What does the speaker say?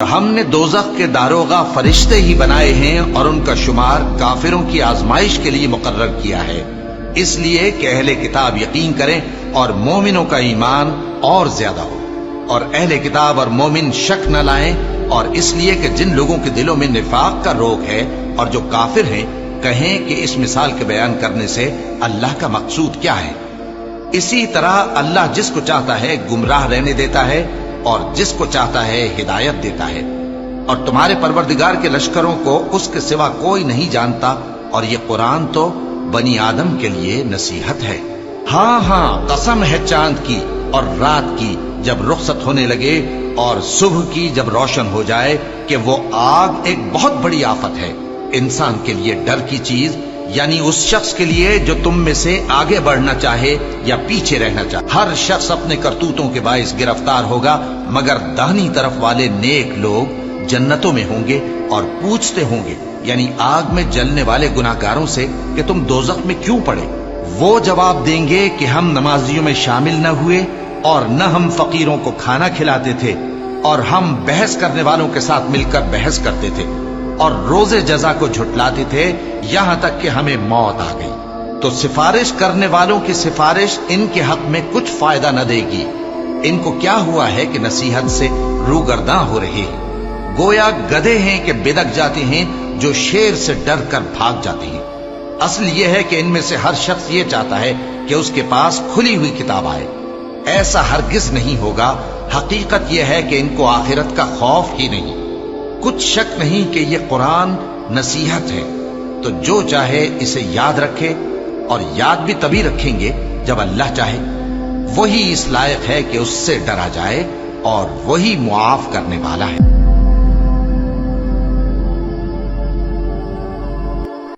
ہم نے دوزخ کے داروغہ فرشتے ہی بنائے ہیں اور ان کا شمار کافروں کی آزمائش کے لیے مقرر کیا ہے، اس لیے کہ اہل کتاب یقین کریں اور مومنوں کا ایمان اور زیادہ ہو، اور اہل کتاب اور مومن شک نہ لائیں، اور اس لیے کہ جن لوگوں کے دلوں میں نفاق کا روگ ہے اور جو کافر ہیں کہیں کہ اس مثال کے بیان کرنے سے اللہ کا مقصود کیا ہے۔ اسی طرح اللہ جس کو چاہتا ہے گمراہ رہنے دیتا ہے اور جس کو چاہتا ہے ہدایت دیتا ہے، اور تمہارے پروردگار کے لشکروں کو اس کے سوا کوئی نہیں جانتا، اور یہ قرآن تو بنی آدم کے لیے نصیحت ہے۔ ہاں قسم ہے چاند کی اور رات کی جب رخصت ہونے لگے، اور صبح کی جب روشن ہو جائے، کہ وہ آگ ایک بہت بڑی آفت ہے، انسان کے لیے ڈر کی چیز، یعنی اس شخص کے لیے جو تم میں سے آگے بڑھنا چاہے یا پیچھے رہنا چاہے۔ ہر شخص اپنے کرتوتوں کے باعث گرفتار ہوگا، مگر داہنی طرف والے نیک لوگ جنتوں میں ہوں گے اور پوچھتے ہوں گے، یعنی آگ میں جلنے والے گناہگاروں سے، کہ تم دوزخ میں کیوں پڑے؟ وہ جواب دیں گے کہ ہم نمازیوں میں شامل نہ ہوئے، اور نہ ہم فقیروں کو کھانا کھلاتے تھے، اور ہم بحث کرنے والوں کے ساتھ مل کر بحث کرتے تھے، اور روز جزا کو جھٹلاتے تھے، یہاں تک کہ ہمیں موت آ گئی۔ تو سفارش کرنے والوں کی سفارش ان کے حق میں کچھ فائدہ نہ دے گی۔ ان کو کیا ہوا ہے کہ نصیحت سے روگرداں ہو رہے ہیں، گویا گدھے ہیں کہ بدک جاتے ہیں جو شیر سے ڈر کر بھاگ جاتے ہیں۔ اصل یہ ہے کہ ان میں سے ہر شخص یہ چاہتا ہے کہ اس کے پاس کھلی ہوئی کتاب آئے، ایسا ہرگز نہیں ہوگا۔ حقیقت یہ ہے کہ ان کو آخرت کا خوف ہی نہیں۔ کچھ شک نہیں کہ یہ قرآن نصیحت ہے، تو جو چاہے اسے یاد رکھے، اور یاد بھی تبھی رکھیں گے جب اللہ چاہے۔ وہی اس لائق ہے کہ اس سے ڈرا جائے، اور وہی معاف کرنے والا ہے۔